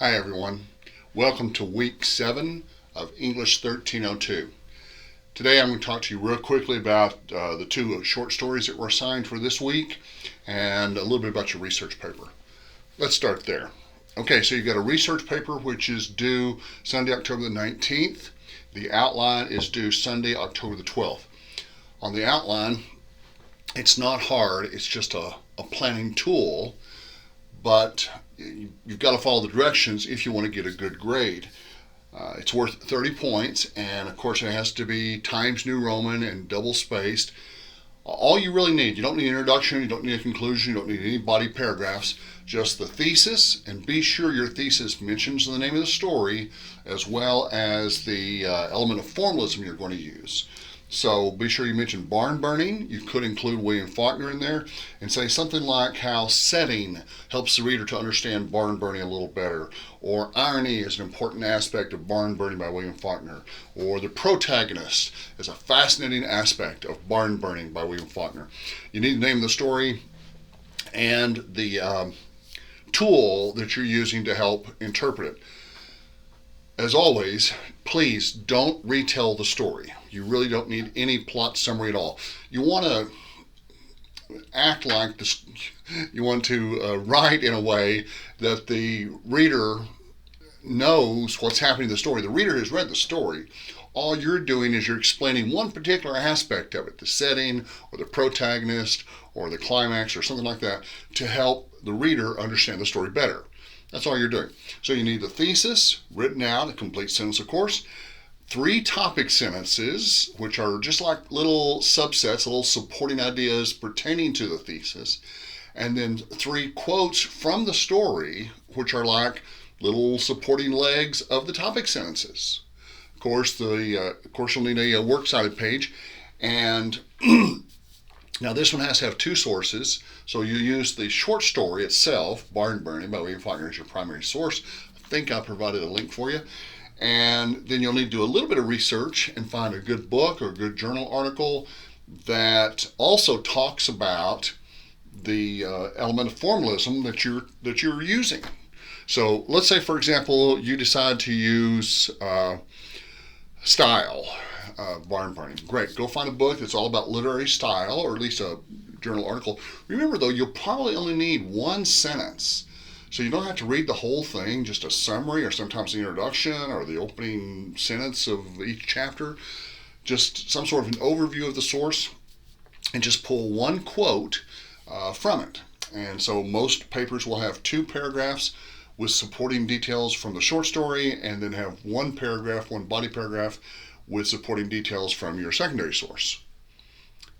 Hi everyone. Welcome to week 7 of English 1302. Today I'm going to talk to you real quickly about the two short stories that were assigned for this week and a little bit about your research paper. Let's start there. Okay, so you've got a research paper which is due Sunday, October the 19th. The outline is due Sunday, October the 12th. On the outline, it's not hard, it's just a planning tool, but you've got to follow the directions if you want to get a good grade. It's worth 30 points, and of course it has to be Times New Roman and double spaced. All you really need, you don't need an introduction, you don't need a conclusion, you don't need any body paragraphs, just the thesis, and be sure your thesis mentions the name of the story as well as the element of formalism you're going to use. So be sure you mention barn burning. You could include William Faulkner in there and say something like how setting helps the reader to understand barn burning a little better, or irony is an important aspect of barn burning by William Faulkner, or the protagonist is a fascinating aspect of barn burning by William Faulkner. You need the name of the story and the tool that you're using to help interpret it. As always, please don't retell the story. You really don't need any plot summary at all. You want to act like this, you want to write in a way that the reader knows what's happening in the story. The reader has read the story. All you're doing is you're explaining one particular aspect of it, the setting or the protagonist or the climax or something like that, to help the reader understand the story better. That's all you're doing. So you need the thesis written out, a complete sentence, of course, 3 topic sentences, which are just like little subsets, little supporting ideas pertaining to the thesis, and then 3 quotes from the story, which are like little supporting legs of the topic sentences. Of course, you'll need a works cited page, and now this one has to have 2 sources, so you use the short story itself, Barn Burning by William Faulkner, as your primary source. I think I provided a link for you. And then you'll need to do a little bit of research and find a good book or a good journal article that also talks about the element of formalism that you're using. So let's say, for example, you decide to use style. Barn burning. Great. Go find a book that's all about literary style, or at least a journal article. Remember, though, you'll probably only need 1 sentence. So you don't have to read the whole thing, just a summary or sometimes the introduction or the opening sentence of each chapter. Just some sort of an overview of the source and just pull 1 quote from it. And so most papers will have 2 paragraphs with supporting details from the short story, and then have 1 paragraph, 1 body paragraph with supporting details from your secondary source.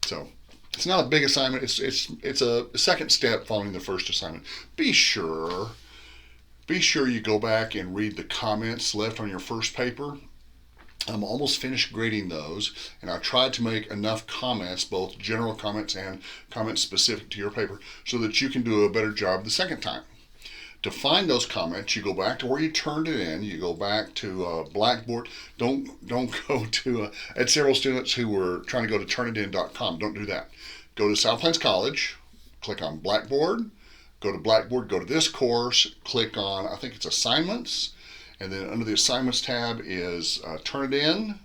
So it's not a big assignment. It's a second step following the first assignment. Be sure you go back and read the comments left on your first paper. I'm almost finished grading those, and I tried to make enough comments, both general comments and comments specific to your paper, so that you can do a better job the second time. To find those comments, you go back to where you turned it in. You go back to Blackboard. Don't go to, I had several students who were trying to go to turnitin.com. Don't do that. Go to South Plains College, click on Blackboard, go to Blackboard, go to this course, click on, I think it's assignments, and then under the assignments tab is Turnitin,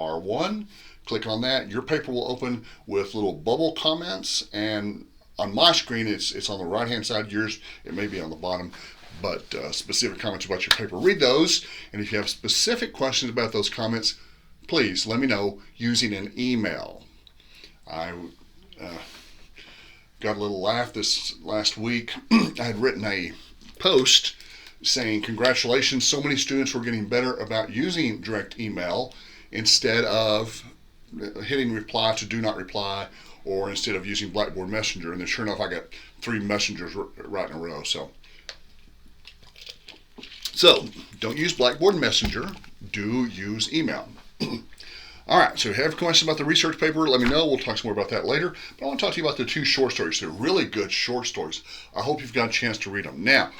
R1. Click on that. Your paper will open with little bubble comments, and on my screen, it's on the right-hand side. Yours, it may be on the bottom, but specific comments about your paper. Read those, and if you have specific questions about those comments, please let me know using an email. I got a little laugh this last week. I had written a post saying, congratulations, so many students were getting better about using direct email instead of hitting reply to do not reply, or instead of using Blackboard Messenger. And then sure enough, I got 3 messengers right in a row. So don't use Blackboard Messenger. Do use email. All right, so if you have questions about the research paper, let me know. We'll talk some more about that later. But I want to talk to you about the 2 short stories. They're really good short stories. I hope you've got a chance to read them. Now,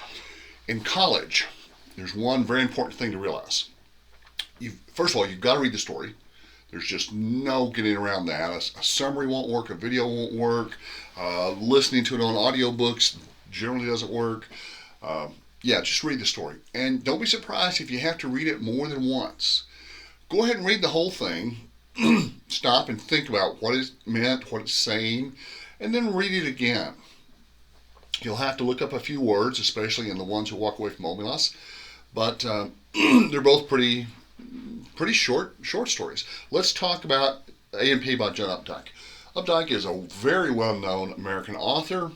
in college, there's one very important thing to realize. First of all, you've got to read the story. There's just no getting around that. A summary won't work, a video won't work, listening to it on audiobooks generally doesn't work. Yeah, just read the story. And don't be surprised if you have to read it more than once. Go ahead and read the whole thing. Stop and think about what it meant, what it's saying, and then read it again. You'll have to look up a few words, especially in the ones who walk away from Omelas, but they're both pretty short stories. Let's talk about A&P by John Updike. Updike is a very well-known American author.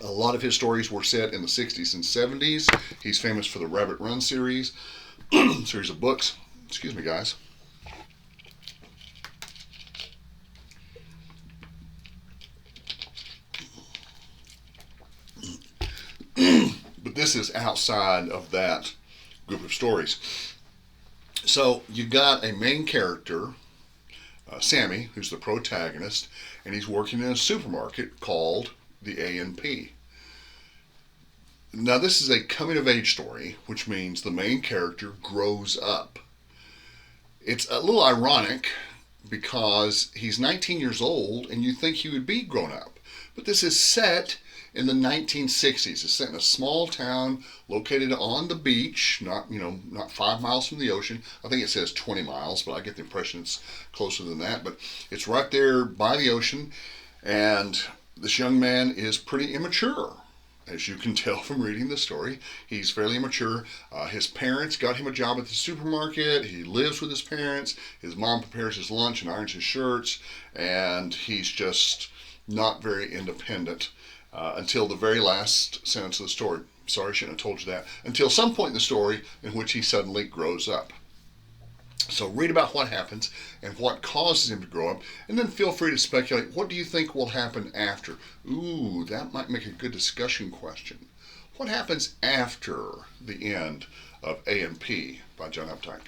A lot of his stories were set in the 60s and 70s. He's famous for the Rabbit Run series, series of books. Excuse me, guys. But this is outside of that group of stories. So you got a main character, Sammy, who's the protagonist, and he's working in a supermarket called the A&P. Now this is a coming of age story, which means the main character grows up. It's a little ironic because he's 19 years old and you think he would be grown up. But this is set in the 1960s. It's set in a small town located on the beach, not 5 miles from the ocean. I think it says 20 miles, but I get the impression it's closer than that. But it's right there by the ocean, and this young man is pretty immature. As you can tell from reading the story, he's fairly immature. His parents got him a job at the supermarket. He lives with his parents. His mom prepares his lunch and irons his shirts, and he's just not very independent until the very last sentence of the story. Sorry, I shouldn't have told you that. Until some point in the story in which he suddenly grows up. So read about what happens and what causes him to grow up, and then feel free to speculate. What do you think will happen after? Ooh, that might make a good discussion question. What happens after the end of A&P by John Updike?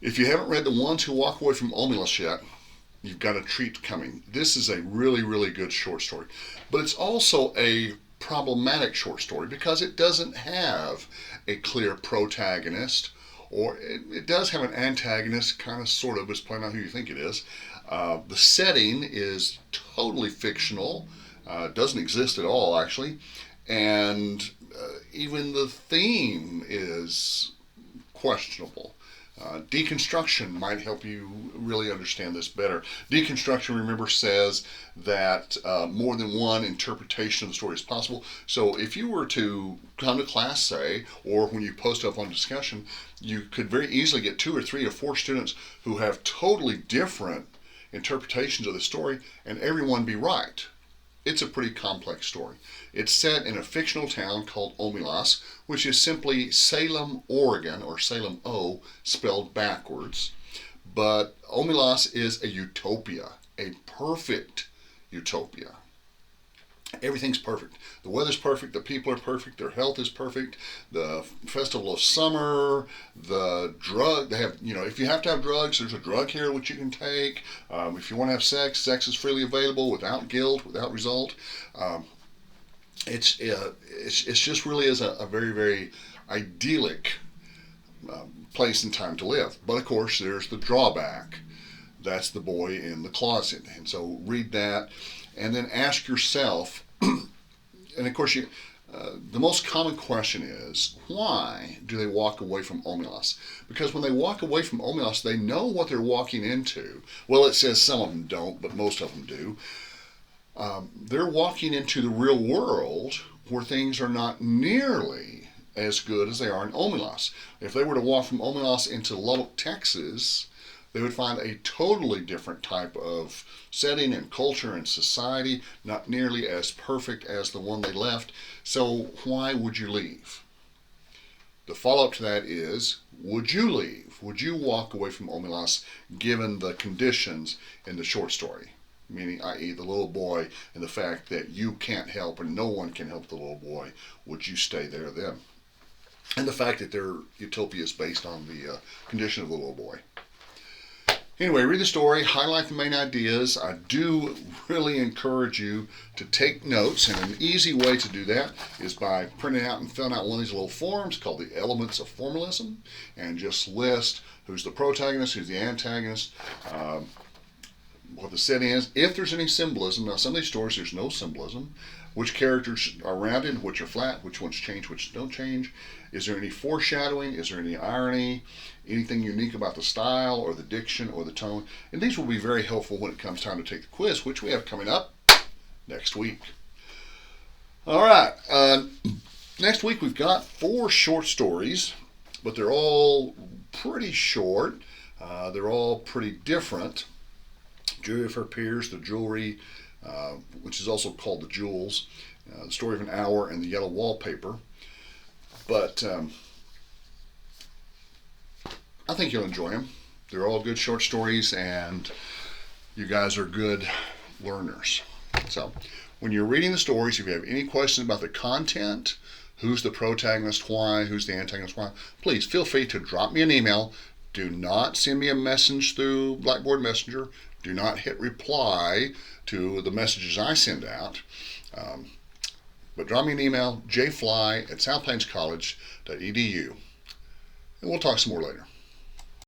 If you haven't read The Ones Who Walk Away from Omelas yet, you've got a treat coming. This is a really, really good short story. But it's also a problematic short story because it doesn't have a clear protagonist, or it does have an antagonist, kind of, sort of, it's probably not who you think it is. The setting is totally fictional, doesn't exist at all, actually, and even the theme is questionable. Deconstruction might help you really understand this better. Deconstruction, remember, says that more than one interpretation of the story is possible. So if you were to come to class, say, or when you post up on discussion, you could very easily get 2 or 3 or 4 students who have totally different interpretations of the story, and everyone be right. It's a pretty complex story. It's set in a fictional town called Omelas, which is simply Salem, Oregon, or Salem O, spelled backwards. But Omelas is a utopia, a perfect utopia. Everything's perfect. The weather's perfect, the people are perfect, their health is perfect, the festival of summer, the drug, they have, if you have to have drugs, there's a drug here which you can take. If you want to have sex, sex is freely available without guilt, without result. It's just really is a very, very idyllic place and time to live. But of course, there's the drawback. That's the boy in the closet. And so read that, and then ask yourself, and of course, the most common question is, why do they walk away from Omelas? Because when they walk away from Omelas, they know what they're walking into. Well, it says some of them don't, but most of them do. They're walking into the real world where things are not nearly as good as they are in Omelas. If they were to walk from Omelas into Lubbock, Texas, they would find a totally different type of setting and culture and society, not nearly as perfect as the one they left. So why would you leave? The follow-up to that is, would you leave? Would you walk away from Omelas given the conditions in the short story? Meaning, i.e., the little boy and the fact that you can't help and no one can help the little boy. Would you stay there then? And the fact that their utopia is based on the condition of the little boy. Anyway, read the story, highlight the main ideas. I do really encourage you to take notes, and an easy way to do that is by printing out and filling out one of these little forms called the Elements of Formalism, and just list who's the protagonist, who's the antagonist, what the setting is, if there's any symbolism. Now, some of these stories, there's no symbolism. which characters are rounded, which are flat, which ones change, which don't change. Is there any foreshadowing? Is there any irony? Anything unique about the style or the diction or the tone? And these will be very helpful when it comes time to take the quiz, which we have coming up next week. All right. Next week we've got 4 short stories, but they're all pretty short. They're all pretty different. Julia for Peers, The Jewelry, which is also called The Jewels, The Story of an Hour, and The Yellow Wallpaper. But I think you'll enjoy them. They're all good short stories, and you guys are good learners. So when you're reading the stories, if you have any questions about the content, who's the protagonist, why, who's the antagonist, why, please feel free to drop me an email. Do not send me a message through Blackboard Messenger. Do not hit reply to the messages I send out. But drop me an email, jfly@southplainscollege.edu. And we'll talk some more later.